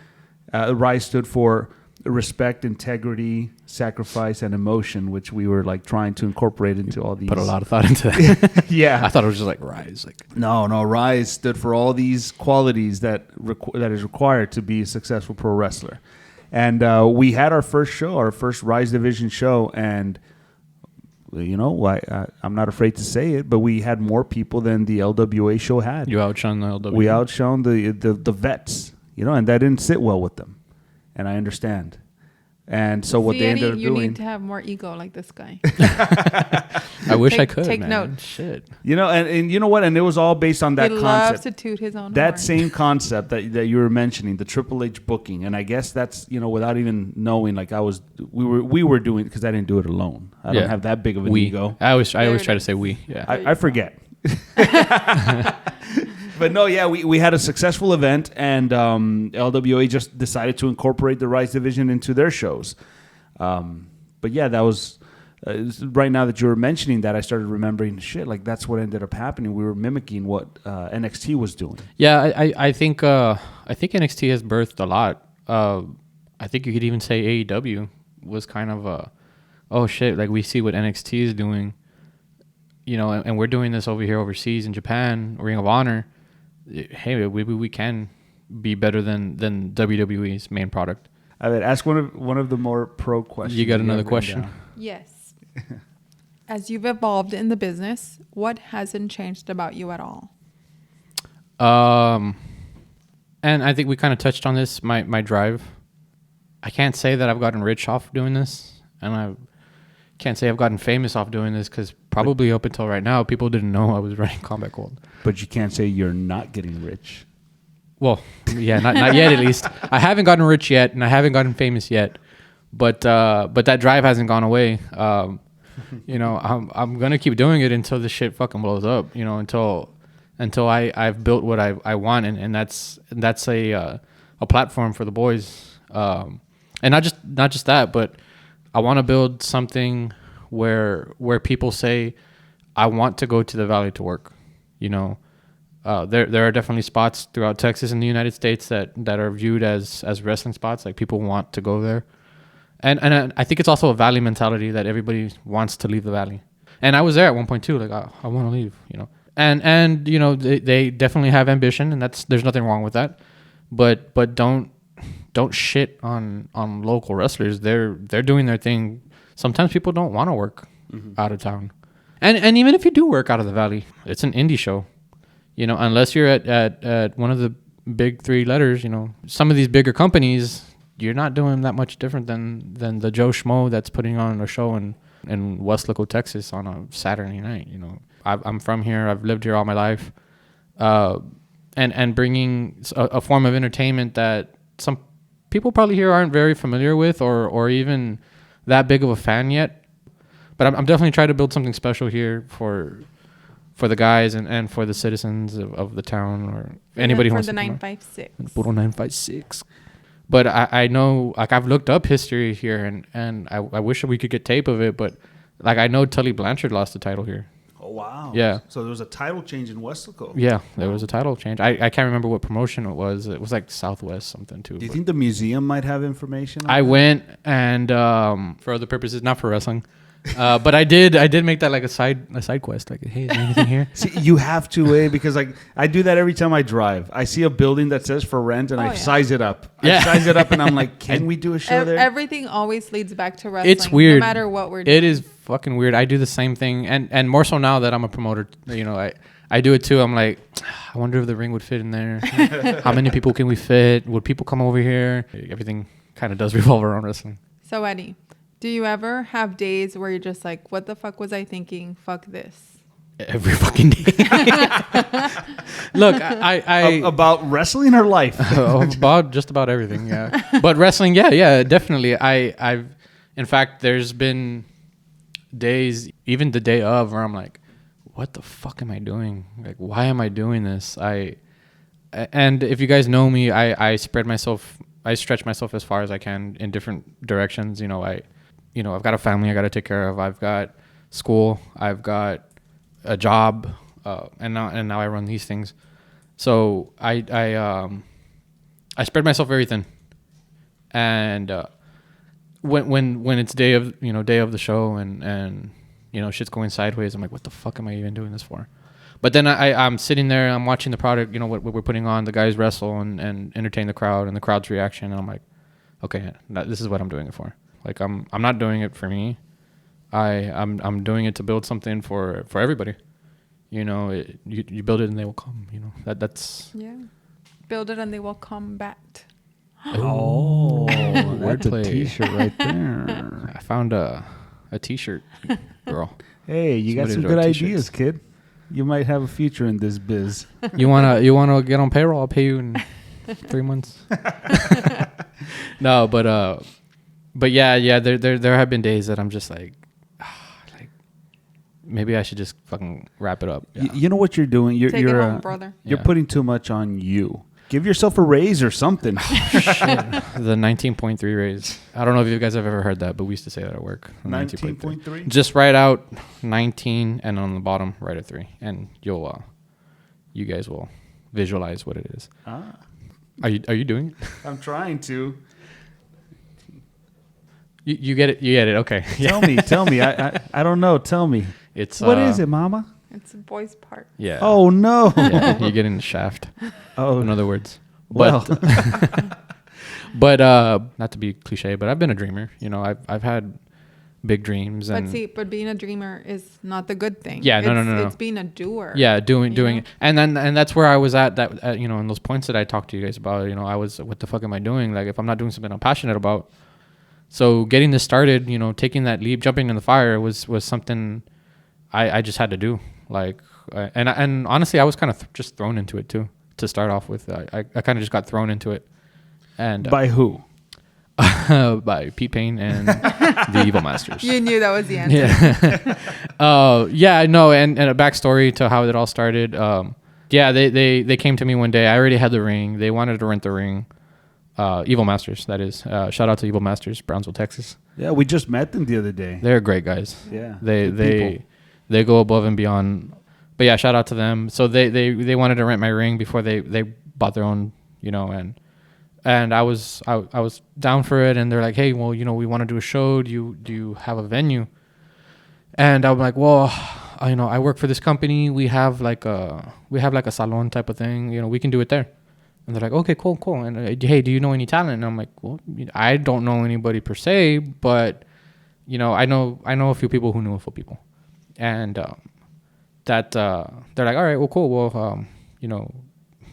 Rise stood for respect, integrity, sacrifice, and emotion, which we were like trying to incorporate into all these. Put a lot of thought into that. Yeah. I thought it was just like Rise. Like No, Rise stood for all these qualities that is required to be a successful pro wrestler. And we had our first show, our first Rise Division show, and you know, I'm not afraid to say it, but we had more people than the LWA show had. you outshone the LW. We outshone the vets, you know, and that didn't sit well with them, and I understand. And so what they ended up you doing, need to have more ego like this guy. I wish I could. Take man. note. Shit. you know, and you know what, and it was all based on that He concept. loves to toot his own That horn. same concept that you were mentioning, the Triple H booking, and I guess that's, you know, without even knowing, like we were doing, because I didn't do it alone. I don't have that big of an ego. I always There try it to say we. Yeah. I forget. But no, yeah, we had a successful event, and LWA just decided to incorporate the Rise division into their shows. But yeah, that was right now that you were mentioning that, I started remembering shit. Like that's what ended up happening. We were mimicking what NXT was doing. Yeah, I think NXT has birthed a lot. I think you could even say AEW was kind of a, oh shit, like we see what NXT is doing, you know, and we're doing this over here overseas in Japan, Ring of Honor. Hey, we can be better than WWE's main product. I mean, ask one of the more pro questions. You got have another written question? down. Yes. As you've evolved in the business, what hasn't changed about you at all? And I think we kind of touched on this, my drive. I can't say that I've gotten rich off doing this, and I can't say I've gotten famous off doing this, because probably up until right now, people didn't know I was running Combat Gold. But you can't say you're not getting rich. Well, yeah, not yet at least. I haven't gotten rich yet, and I haven't gotten famous yet, but that drive hasn't gone away. You know, I'm gonna keep doing it until this shit fucking blows up. You know, until I've built what I want, and that's a platform for the boys. And not just that, but I want to build something where people say, I want to go to the Valley to work. You know, there are definitely spots throughout Texas and the United States that are viewed as wrestling spots. Like people want to go there, and I think it's also a Valley mentality that everybody wants to leave the Valley. And I was there at one point too. Like I want to leave. You know, and you know they definitely have ambition, and there's nothing wrong with that. But don't shit on local wrestlers. They're doing their thing. Sometimes people don't want to work out of town. And even if you do work out of the Valley, it's an indie show. You know, unless you're at one of the big three letters, you know, some of these bigger companies, you're not doing that much different than the Joe Schmo that's putting on a show in Westlaco, Texas on a Saturday night. You know, I'm from here. I've lived here all my life. And bringing a form of entertainment that some people probably here aren't very familiar with or even that big of a fan yet. But I'm definitely trying to build something special here for the guys and for the citizens of the town, or anybody who for wants the to come out. 956. Puro 956. But I know, like, I've looked up history here, and I wish we could get tape of it, but like I know Tully Blanchard lost the title here. Oh wow! Yeah. So there was a title change in Westlaco. Yeah, there was a title change. I can't remember what promotion it was. It was like Southwest something too. Do you but- think the museum might have information on I that? went and for other purposes, not for wrestling, but I did make that like a side quest. Like, hey, is there anything here? See, you have to, because like I do that every time I drive. I see a building that says for rent, and I yeah. size it up. Yeah. I size it up, and I'm like, can we do a show there? Everything always leads back to wrestling. It's weird. No matter what we're doing. It is fucking weird. I do the same thing, and more so now that I'm a promoter. You know, I do it too. I'm like, I wonder if the ring would fit in there. How many people can we fit? Would people come over here? Everything kind of does revolve around wrestling. So, Eddie, do you ever have days where you're just like, what the fuck was I thinking? Fuck this. Every fucking day. Look, I About wrestling or life? about just about everything, yeah. But wrestling, yeah, definitely. I've, in fact, there's been days, even the day of, where I'm like, what the fuck am I doing? Like, why am I doing this? And if you guys know me, I stretch myself as far as I can in different directions. I've got a family I got to take care of. I've got school. I've got a job, and now I run these things. So I spread myself very thin. And when it's day of the show and shit's going sideways, I'm like, what the fuck am I even doing this for? But then I'm sitting there, I'm watching the product, what we're putting on, the guys wrestle and entertain the crowd and the crowd's reaction, and I'm like, okay, this is what I'm doing it for. Like I'm not doing it for me. I'm doing it to build something for everybody. You build it and they will come. That's Yeah. Build it and they will combat. Oh, that's a wordplay. T-shirt right there. I found a T-shirt, girl. Hey, you got Somebody some to good do ideas, T-shirts. kid. You might have a future in this biz. You wanna get on payroll? I'll pay you in 3 months. No, but yeah. There have been days that I'm just like maybe I should just fucking wrap it up. Yeah. You know what you're doing? Take it home, brother. You're Yeah. putting too much on you. Give yourself a raise or something. The 19.3 raise. I don't know if you guys have ever heard that, but we used to say that at work. 19.3? Just write out 19 and on the bottom write a 3, and you guys will visualize what it is. Ah, Are you doing it? I'm trying to. You get it. You get it. Okay. Tell me. I don't know. Tell me. It's What is it, Mama? It's a boy's part. Yeah. Oh no. Yeah, you're getting the shaft. Oh, In other words. well. But not to be cliche, but I've been a dreamer. I've had big dreams. And But being a dreamer is not the good thing. Yeah, no. It's being a doer. Yeah, doing know? it, and that's where I was at. That in those points that I talked to you guys about. I was, what the fuck am I doing? Like, if I'm not doing something I'm passionate about. So getting this started, taking that leap, jumping in the fire was something I just had to do. Like, and honestly, I was kind of just thrown into it too. To start off with, I kind of just got thrown into it. And By who? by Paine and the Evil Masters. You knew that was the answer. Yeah. I know. And a backstory to how it all started. They came to me one day. I already had the ring. They wanted to rent the ring. Evil Masters, that is. Shout out to Evil Masters, Brownsville, Texas. Yeah, we just met them the other day. They're great guys. Yeah, They good people. they go above and beyond. But yeah, shout out to them. So they wanted to rent my ring before they bought their own, and I was down for it, and they're like, hey, well, we want to do a show. Do you have a venue? And I'm like, well, I work for this company. We have like a salon type of thing. We can do it there. And they're like, okay, cool. And hey, do you know any talent? And I'm like, well, I don't know anybody per se, but I know a few people who know a few people, and that they're like, all right, well, cool. Well,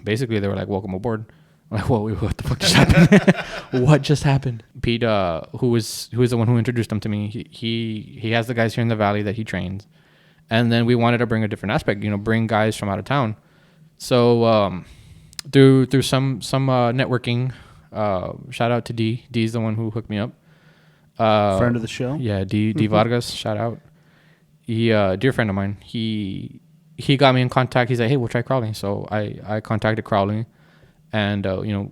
basically they were like, welcome aboard. I'm like, whoa, what the fuck just happened? What just happened? Pete, who is the one who introduced them to me, he has the guys here in the valley that he trains, and then we wanted to bring a different aspect, bring guys from out of town. So through some networking, shout out to D. D's the one who hooked me up. Friend of the show. Yeah, D Vargas, shout out. He dear friend of mine. He got me in contact. He's like, hey, we'll try Crowley. So I contacted Crowley, and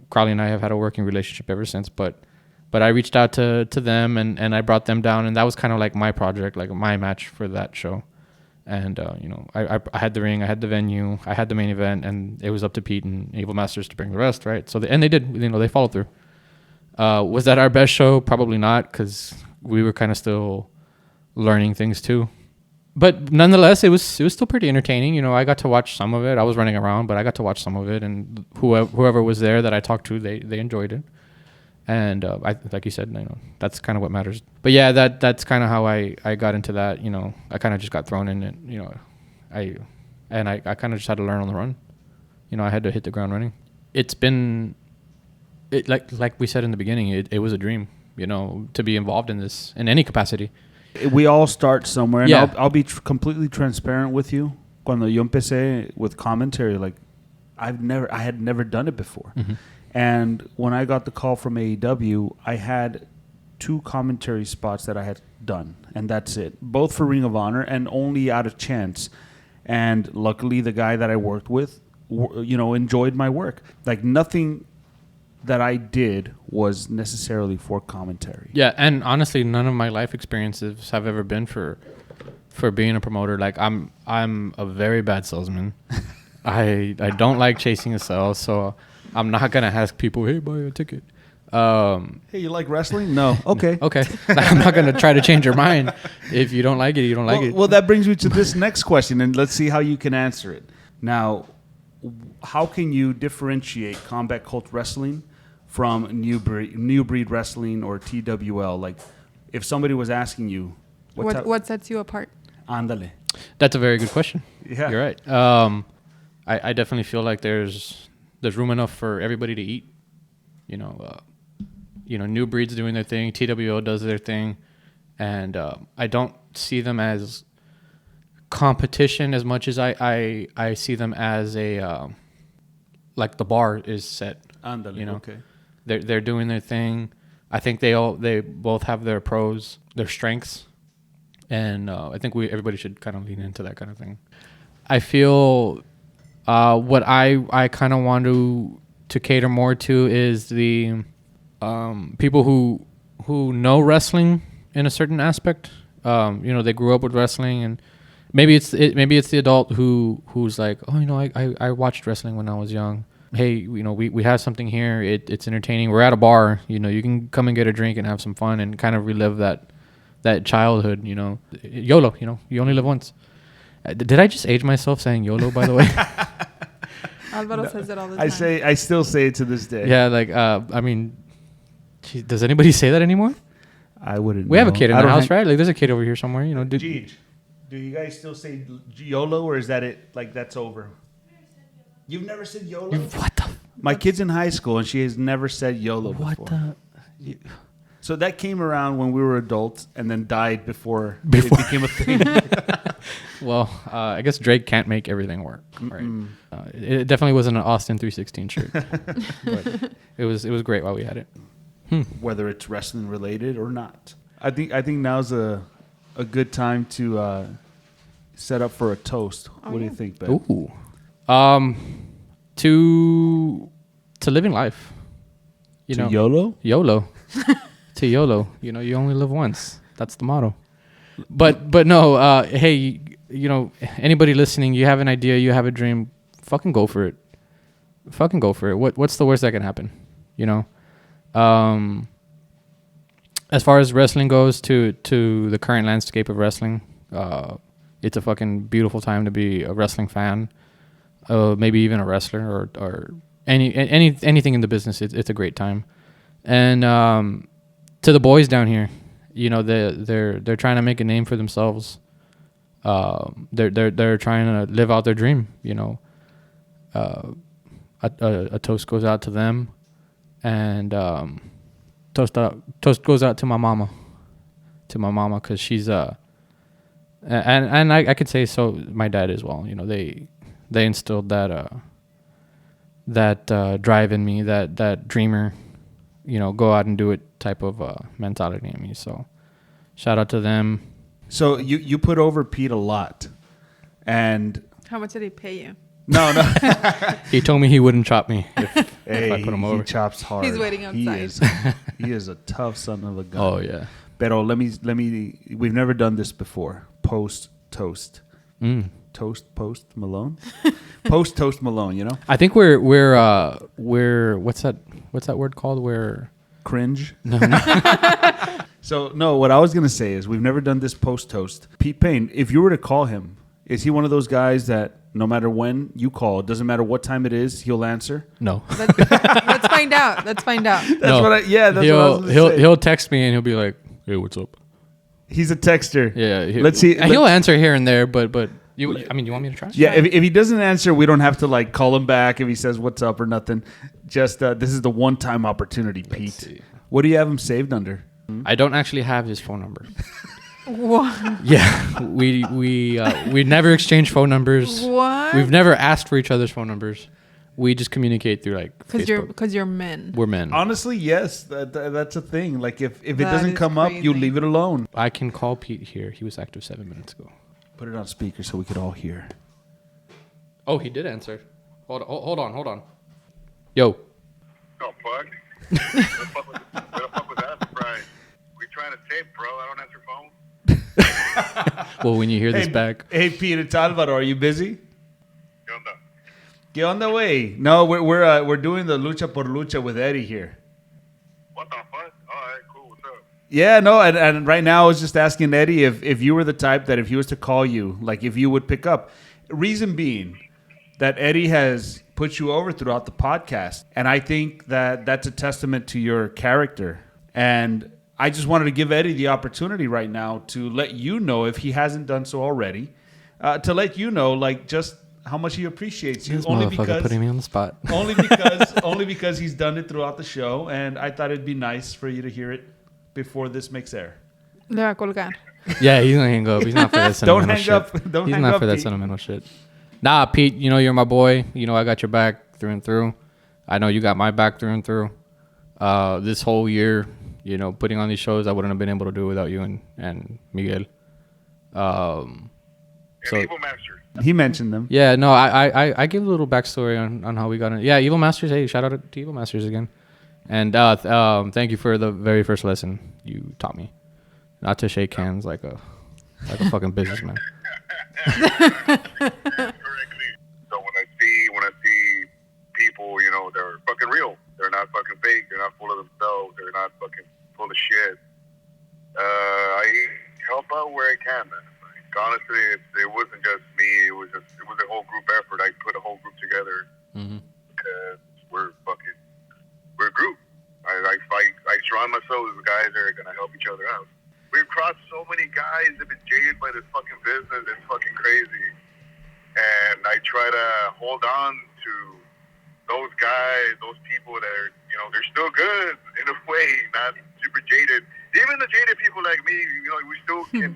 Crowley and I have had a working relationship ever since. But I reached out to them, and I brought them down, and that was kind of like my project, like my match for that show. And I had the ring, I had the venue, I had the main event, and it was up to Pete and Evil Masters to bring the rest, right? So they did, they followed through. Was that our best show? Probably not, because we were kind of still learning things too. But nonetheless, it was still pretty entertaining. I got to watch some of it. I was running around, but I got to watch some of it, and whoever was there that I talked to, they enjoyed it. And like you said, that's kind of what matters. But yeah, that's kind of how I got into that. I kind of just got thrown in it. I kind of just had to learn on the run. I had to hit the ground running. It's been, like we said in the beginning, it was a dream. To be involved in this in any capacity. We all start somewhere. And Yeah. I'll be completely transparent with you. cuando yo empecé with commentary, like I had never done it before. And when I got the call from AEW, I had 2 commentary spots that I had done, and that's it. Both for Ring of Honor, and only out of chance. And luckily, the guy that I worked with, enjoyed my work. Like nothing that I did was necessarily for commentary. Yeah, and honestly, none of my life experiences have ever been for being a promoter. Like I'm a very bad salesman. I don't like chasing a sale, so I'm not gonna ask people, hey, buy a ticket. Hey, you like wrestling? No. Okay. Okay. I'm not gonna try to change your mind. If you don't like it, you don't like it. Well, that brings me to this next question, and let's see how you can answer it. Now, how can you differentiate combat cult wrestling from new breed wrestling or TWL? Like, if somebody was asking you, What sets you apart? Ándale. That's a very good question. Yeah. You're right. I definitely feel like there's room enough for everybody to eat. New breeds doing their thing, TWO does their thing, and I don't see them as competition as much as I see them as a like the bar is set. Ándale. Okay. They're doing their thing. I think they both have their pros, their strengths, and I think everybody should kind of lean into that kind of thing. I feel what I kind of want to cater more to is the people who know wrestling in a certain aspect. They grew up with wrestling, and maybe it's the adult who's like, oh, I watched wrestling when I was young. Hey, we have something here. It's entertaining. We're at a bar. You can come and get a drink and have some fun and kind of relive that childhood. YOLO. You only live once. Did I just age myself saying YOLO? By the way. Alvaro says it all the time. I still say it to this day. Yeah, does anybody say that anymore? I wouldn't. We have a kid in the house, right? right? Like, there's a kid over here somewhere. Jeej, do you guys still say YOLO, or is that it? Like, that's over? You've never said YOLO? What the? My kid's in high school, and she has never said YOLO What before. the? So that came around when we were adults, and then died before it became a thing. Well, I guess Drake can't make everything work, right? It definitely wasn't an Austin 316 shirt, but it was great while we had it. Whether it's wrestling related or not. I think now's a good time to set up for a toast. What do you think, Ben? Ooh, to living life. YOLO? YOLO. To YOLO. You only live once. That's the motto. But no, hey, anybody listening, you have an idea, you have a dream, fucking go for it. Fucking go for it. What's the worst that can happen? As far as wrestling goes, to the current landscape of wrestling, it's a fucking beautiful time to be a wrestling fan. Maybe even a wrestler or anything in the business. It's a great time. And to the boys down here, they're trying to make a name for themselves. They're trying to live out their dream. A toast goes out to them, and toast goes out to my mama, because she's and I could say so. My dad as well. They instilled that drive in me, that dreamer, go out and do it type of mentality in me. So shout out to them. So you put over Pete a lot, and How much did he pay you? no. He told me he wouldn't chop me if I put him He over. chops hard. He's waiting outside. He is a tough son of a gun. Oh yeah. Pero let me. We've never done this before. Post toast. Post Malone. Post toast Malone. I think we're what's that word called? We're Cringe. no. So no, what I was gonna say is we've never done this post toast. Pete Paine, if you were to call him, is he one of those guys that no matter when you call, it doesn't matter what time it is, he'll answer? No. Let's find out. That's what I was gonna say. He'll text me and he'll be like, "Hey, what's up?" He's a texter. Yeah. Let's see. And he'll answer here and there, but you want me to try? Yeah, if he doesn't answer, we don't have to call him back if he says what's up or nothing. Just this is the one-time opportunity, Pete. see. What do you have him saved under? I don't actually have his phone number. What? Yeah, we never exchange phone numbers. What? We've never asked for each other's phone numbers. We just communicate through like Facebook. Because you're men. We're men. Honestly, yes, that's a thing. Like if it That doesn't is come up, you crazy. leave it alone. I can call Pete here. He was active 7 minutes ago. Put it on speaker so we could all hear. Oh, he did answer. Hold on. Yo. Oh, fuck. What the fuck was that surprise? We trying to tape, bro. I don't answer phone. Well, when you hear this Hey, back, hey, Pete, it's Alvaro. Are you busy? ¿Qué onda? Get on the way. No, we're doing the lucha por lucha with Eddie here. What the fuck? All right, cool. What's up? Yeah, no, and right now I was just asking Eddie if you were the type that if he was to call you, like if you would pick up. Reason being that Eddie has put you over throughout the podcast, and I think that that's a testament to your character. And I just wanted to give Eddie the opportunity right now to let you know, if he hasn't done so already, to let you know like just how much he appreciates you. this motherfucker putting me on the spot. only because he's done it throughout the show, and I thought it'd be nice for you to hear it before this makes air. Le va a colgar. Yeah, he's gonna hang up. He's not for that Don't sentimental hang shit. up. Don't He's hang not up, for that Pete. sentimental shit. Nah, Pete, you know you're my boy. You know I got your back through and through. I know you got my back through and through. This whole year, you know, putting on these shows, I wouldn't have been able to do without you and Miguel. And So Evil Master. He mentioned them. yeah, no, I give a little backstory on how we got in. Yeah, Evil Masters. Hey, shout out to Evil Masters again. And thank you for the very first lesson you taught me, not to shake hands like a fucking businessman. Correctly. So when I see people, you know, they're fucking real. They're not fucking fake. They're not full of themselves. They're not fucking full of shit. I help out where I can, man. Like, honestly, it wasn't just me. It was a whole group effort. I put a whole group together because we're a group. I surround myself with guys that are gonna help each other out. We've crossed so many guys that have been jaded by this fucking business. It's fucking crazy. And I try to hold on to those guys, those people that are, you know, they're still good in a way, not super jaded. Even the jaded people like me, you know, we still can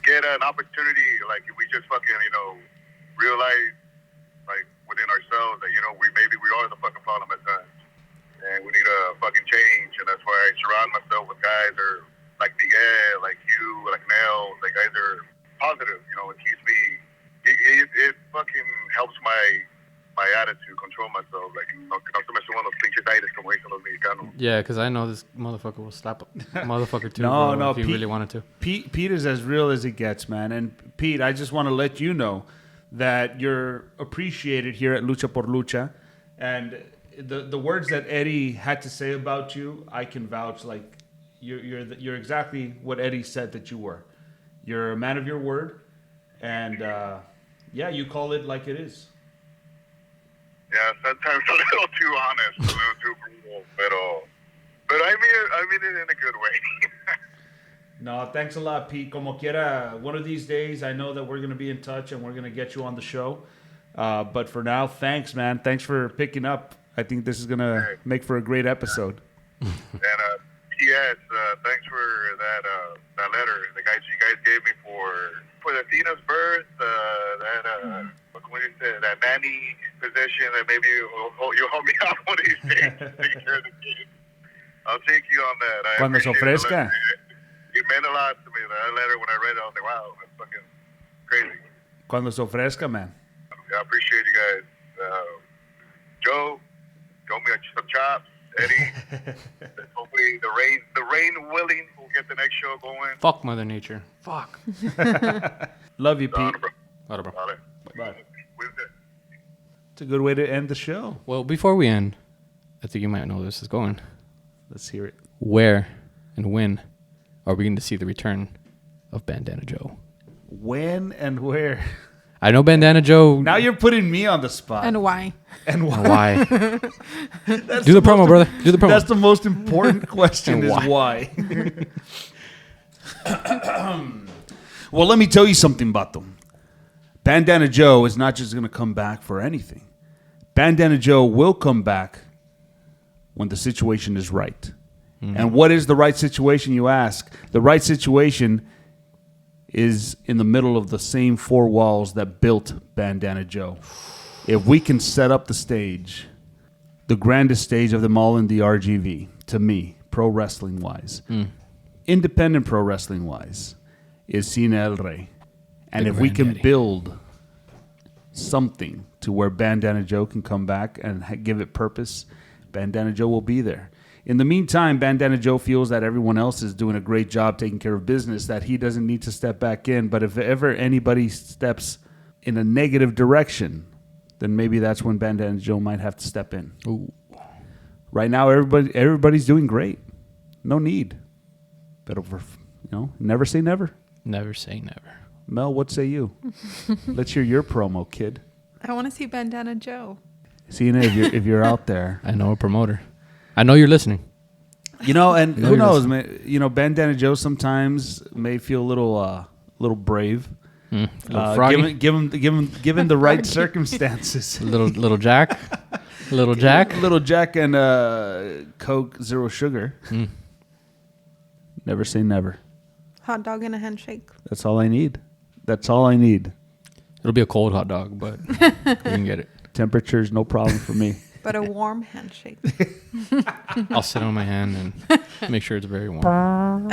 get an opportunity, like if we just fucking, you know, realize, like within ourselves that, you know, we are the fucking problem at times. And we need a fucking change. And that's why I surround myself with guys that are like Miguel, like you, like Nell, like guys that are positive, you know, it keeps me, it fucking helps my attitude, control myself, like, no se me suban los pinches aires, como dicen los mexicanos. Yeah, because I know this motherfucker will slap a motherfucker too, No, bro, no, if he really wanted to. Pete is as real as it gets, man. And Pete, I just want to let you know that you're appreciated here at Lucha por Lucha. And the words that Eddie had to say about you, I can vouch. Like you're exactly what Eddie said that you were. You're a man of your word, and yeah, you call it like it is. Yeah, sometimes a little too honest, a little too brutal, but I mean it in a good way. No, thanks a lot, Pete. Como quiera, one of these days, I know that we're going to be in touch and we're going to get you on the show. But for now, thanks, man. Thanks for picking up. I think this is going to make for a great episode. And P.S. Thanks for that letter you guys gave me for the Tina's birth. What you said, that nanny position that maybe you'll help me out one of these days. Take care of the kids. I'll take you on that. I Cuando se appreciate the ofrezca. letter. It meant a lot to me. That letter, when I read it, I was like, wow, that's fucking crazy. Cuando se ofrezca, man. I appreciate you guys. Joe, throw me some chops. Eddie, hopefully the rain willing, we'll get the next show going. Fuck Mother Nature. Fuck. Love you, Pete. Later, bro. Later, bro. Later. Bye. Wednesday. It's a good way to end the show. Well, before we end, I think you might know where this is going. Let's hear it. Where and when are we going to see the return of Bandana Joe? When and where? I know Bandana Joe. Now you're putting me on the spot. And why? And why? Why? That's Do the promo, most- brother. Do the promo. That's the most important question And is why? why. Well, let me tell you something, Bato. Bandana Joe is not just going to come back for anything. Bandana Joe will come back when the situation is right. And what is the right situation, you ask? The right situation is in the middle of the same four walls that built Bandana Joe. If we can set up the stage, the grandest stage of them all in the RGV, to me, pro wrestling wise, independent pro wrestling wise, is Cena El Rey. And The if we can granddaddy. build something to where Bandana Joe can come back and give it purpose, Bandana Joe will be there. In the meantime, Bandana Joe feels that everyone else is doing a great job taking care of business, that he doesn't need to step back in. But if ever anybody steps in a negative direction, then maybe that's when Bandana Joe might have to step in. Ooh. Right now, everybody's doing great. No need. But never say never. Never say never. Mel, what say you? Let's hear your promo, kid. I want to see Bandana Joe. Cena, if you're out there. I know a promoter. I know you're listening. And No, who you're knows, man? Bandana Joe sometimes may feel a little brave. A little froggy. Given the right circumstances. little Jack. Little Jack. Little Jack and Coke Zero Sugar. Never say never. Hot dog and a handshake. That's all I need. That's all I need. It'll be a cold hot dog, but you can get it. Temperature's no problem for me. But a warm handshake. I'll sit on my hand and make sure it's very warm.